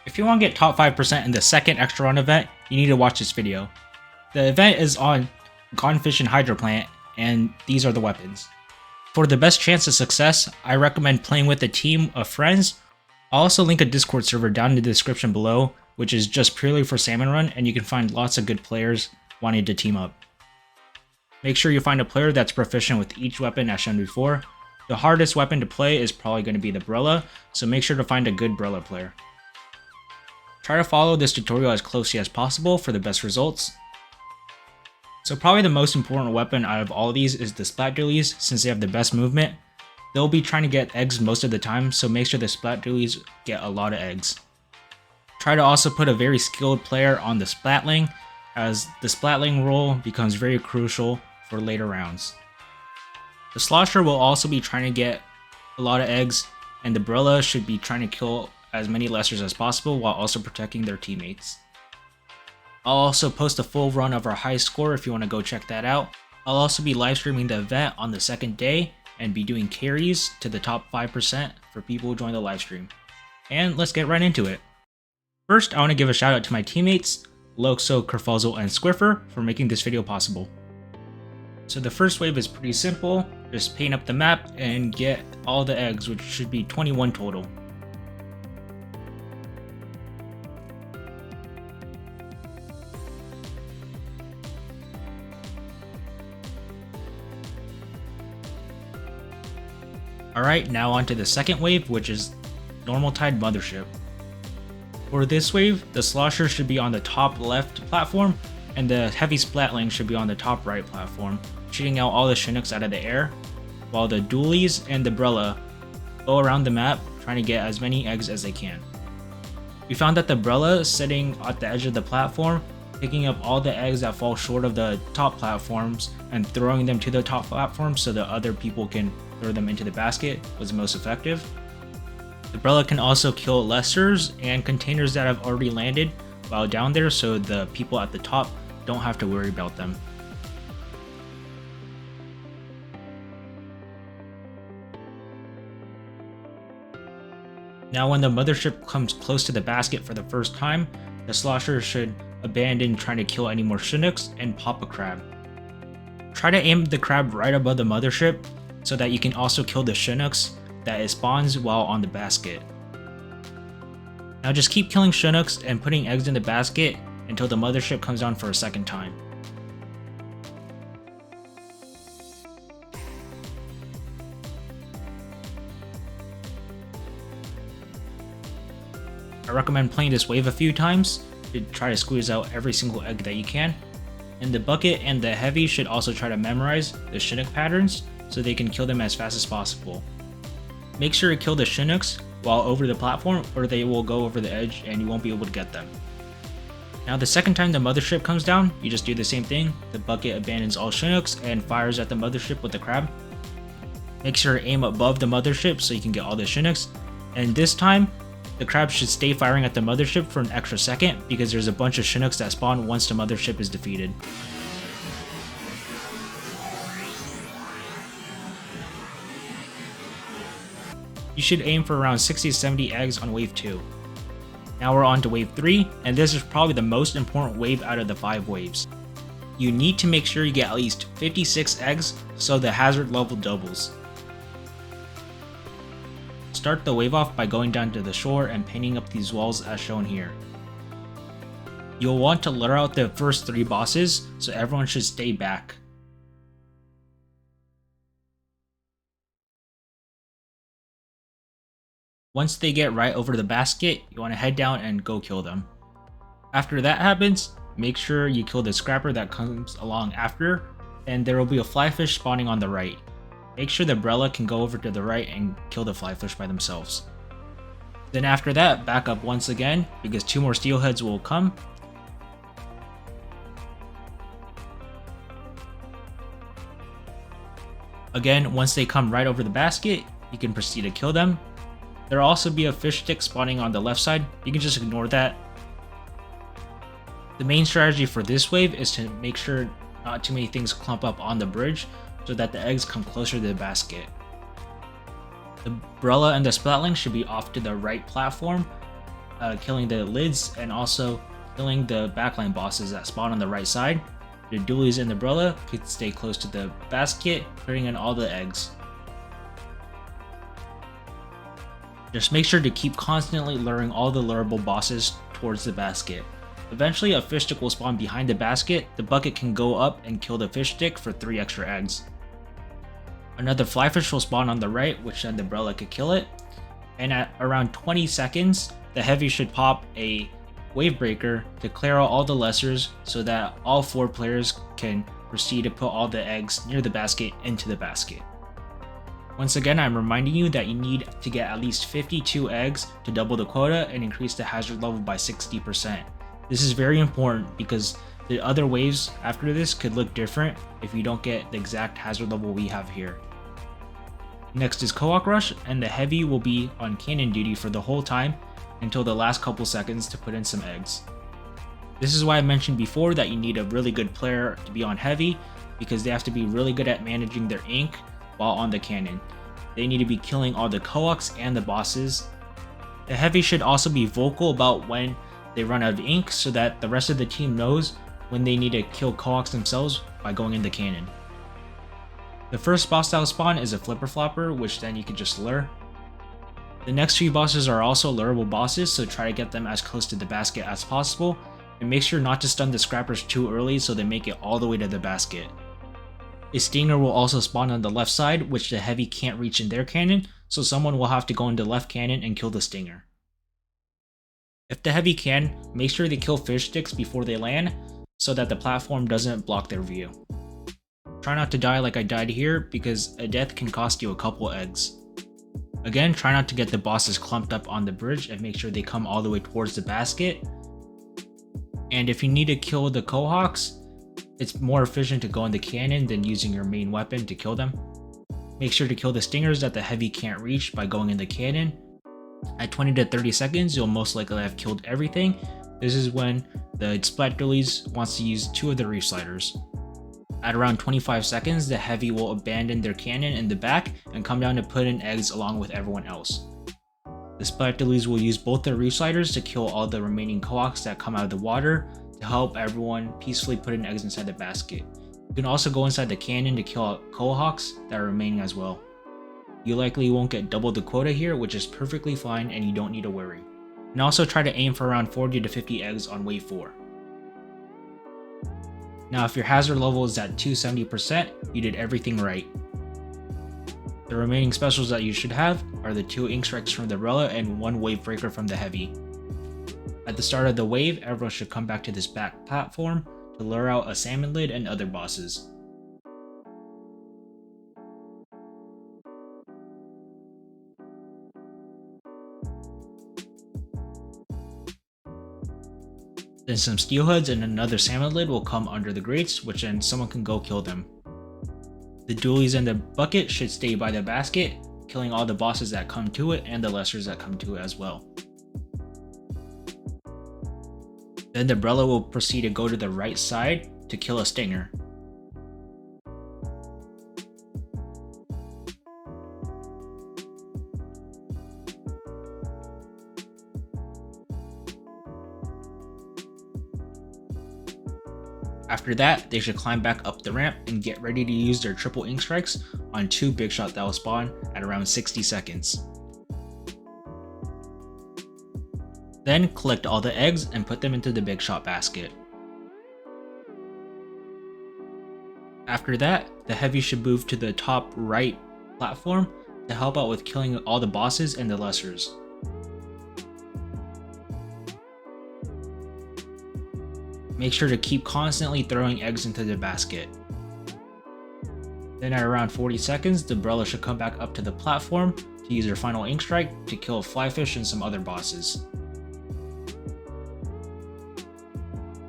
If you want to get top 5% in the second Eggstra run event, you need to watch this video. The event is on Gone Fission Hydroplant, and these are the weapons. For the best chance of success, I recommend playing with a team of friends. I'll also link a Discord server down in the description below, which is just purely for SalmonRun, and you can find lots of good players wanting to team up. Make sure you find a player that's proficient with each weapon as shown before. The hardest weapon to play is probably going to be the Brella, so make sure to find a good Brella player. Try to follow this tutorial as closely as possible for the best results. So probably the most important weapon out of all of these is the Splat Dualies, since they have the best movement. They'll be trying to get eggs most of the time, so make sure the Splat Dualies get a lot of eggs. Try to also put a very skilled player on the Splatling, as the Splatling role becomes very crucial for later rounds. The Slosher will also be trying to get a lot of eggs, and the Brella should be trying to kill as many Lessers as possible while also protecting their teammates. I'll also post a full run of our high score if you want to go check that out. I'll also be live streaming the event on the second day and be doing carries to the top 5% for people who join the live stream. And let's get right into it. First, I want to give a shout out to my teammates, Loxo, Kerfuzzle, and Squiffur for making this video possible. So the first wave is pretty simple, just paint up the map and get all the eggs, which should be 21 total. Alright, now on to the second wave, which is Normal Tide Mothership. For this wave, the Slosher should be on the top left platform, and the Heavy Splatling should be on the top right platform, shooting out all the Chinooks out of the air, while the Dualies and the Brella go around the map trying to get as many eggs as they can. We found that the Brella is sitting at the edge of the platform, picking up all the eggs that fall short of the top platforms and throwing them to the top platform so that other people can throw them into the basket was the most effective. The Brella can also kill Lessers and containers that have already landed while down there, so the people at the top don't have to worry about them. Now when the Mothership comes close to the basket for the first time, the Slosher should abandon trying to kill any more Chinooks and pop a crab. Try to aim the crab right above the Mothership so that you can also kill the Chinooks that it spawns while on the basket. Now just keep killing Chinooks and putting eggs in the basket until the Mothership comes down for a second time. I recommend playing this wave a few times to try to squeeze out every single egg that you can. And the Bucket and the Heavy should also try to memorize the Chinook patterns so they can kill them as fast as possible. Make sure to kill the Chinooks while over the platform, or they will go over the edge and you won't be able to get them. Now the second time the Mothership comes down, you just do the same thing. The Bucket abandons all Chinooks and fires at the Mothership with the crab. Make sure to aim above the Mothership so you can get all the Chinooks. And this time, the crab should stay firing at the Mothership for an extra second because there's a bunch of Chinooks that spawn once the Mothership is defeated. You should aim for around 60 to 70 eggs on wave 2. Now we're on to wave 3, and this is probably the most important wave out of the 5 waves. You need to make sure you get at least 56 eggs so the hazard level doubles. Start the wave off by going down to the shore and painting up these walls as shown here. You'll want to lure out the first 3 bosses, so everyone should stay back. Once they get right over the basket, you want to head down and go kill them. After that happens, make sure you kill the scrapper that comes along after, and there will be a flyfish spawning on the right. Make sure the Brella can go over to the right and kill the flyfish by themselves. Then after that, back up once again, because 2 more steelheads will come. Again, once they come right over the basket, you can proceed to kill them. There'll also be a fish stick spawning on the left side. You can just ignore that. The main strategy for this wave is to make sure not too many things clump up on the bridge so that the eggs come closer to the basket. The Brella and the Splatling should be off to the right platform, killing the lids and also killing the backline bosses that spawn on the right side. The dualies and the umbrella could stay close to the basket, putting in all the eggs. Just make sure to keep constantly luring all the lureable bosses towards the basket. Eventually a fish stick will spawn behind the basket, the bucket can go up and kill the fish stick for 3 extra eggs. Another fly fish will spawn on the right, which then the umbrella could kill it. And at around 20 seconds, the heavy should pop a wave breaker to clear out all the lessers so that all 4 players can proceed to put all the eggs near the basket into the basket. Once again, I'm reminding you that you need to get at least 52 eggs to double the quota and increase the hazard level by 60%. This is very important because the other waves after this could look different if you don't get the exact hazard level we have here. Next is Co-op Rush, and the heavy will be on cannon duty for the whole time until the last couple seconds to put in some eggs. This is why I mentioned before that you need a really good player to be on heavy, because they have to be really good at managing their ink while on the cannon. They need to be killing all the co-ops and the bosses. The heavy should also be vocal about when they run out of ink so that the rest of the team knows when they need to kill co-ops themselves by going in the cannon. The first boss that will spawn is a Flipper Flopper, which then you can just lure. The next 3 bosses are also lureable bosses, so try to get them as close to the basket as possible, and make sure not to stun the scrappers too early so they make it all the way to the basket. A stinger will also spawn on the left side, which the heavy can't reach in their cannon, so someone will have to go into left cannon and kill the stinger. If the heavy can, make sure they kill fish sticks before they land, so that the platform doesn't block their view. Try not to die like I died here, because a death can cost you a couple eggs. Again, try not to get the bosses clumped up on the bridge and make sure they come all the way towards the basket. And if you need to kill the cohawks, it's more efficient to go in the cannon than using your main weapon to kill them. Make sure to kill the stingers that the heavy can't reach by going in the cannon. At 20 to 30 seconds, you'll most likely have killed everything. This is when the Splat Dualies wants to use 2 of the reef sliders. At around 25 seconds, the heavy will abandon their cannon in the back and come down to put in eggs along with everyone else. The Splat Dualies will use both their reef sliders to kill all the remaining cohawks that come out of the water to help everyone peacefully put in eggs inside the basket. You can also go inside the cannon to kill out cohawks that are remaining as well. You likely won't get double the quota here, which is perfectly fine and you don't need to worry. And also try to aim for around 40 to 50 eggs on wave 4. Now if your hazard level is at 270%, you did everything right. The remaining specials that you should have are the 2 ink strikes from the umbrella and 1 wave breaker from the heavy. At the start of the wave, everyone should come back to this back platform to lure out a salmon lid and other bosses. Then some steelheads and another salmon lid will come under the grates, which then someone can go kill them. The dualies and the bucket should stay by the basket, killing all the bosses that come to it and the lessers that come to it as well. Then the umbrella will proceed to go to the right side to kill a stinger. After that, they should climb back up the ramp and get ready to use their triple ink strikes on 2 big shot that will spawn at around 60 seconds. Then collect all the eggs and put them into the big shot basket. After that, the heavy should move to the top right platform to help out with killing all the bosses and the lessers. Make sure to keep constantly throwing eggs into the basket. Then at around 40 seconds, the umbrella should come back up to the platform to use their final ink strike to kill a flyfish and some other bosses.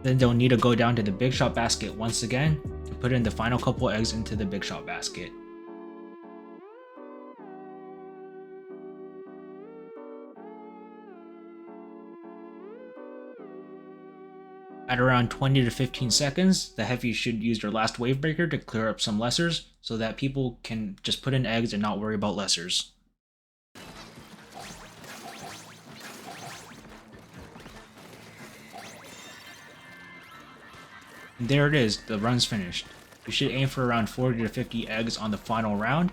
Then they'll need to go down to the big shot basket once again to put in the final couple eggs into the big shot basket. At around 20 to 15 seconds, the heavy should use their last wave breaker to clear up some lessers so that people can just put in eggs and not worry about lessers. And there it is, the run's finished. You should aim for around 40 to 50 eggs on the final round,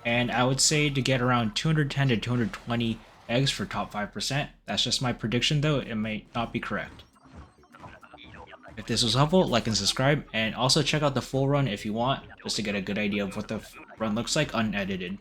and I would say to get around 210 to 220 eggs for top 5%. That's just my prediction though, it may not be correct. If this was helpful, like and subscribe, and also check out the full run if you want, just to get a good idea of what the run looks like unedited.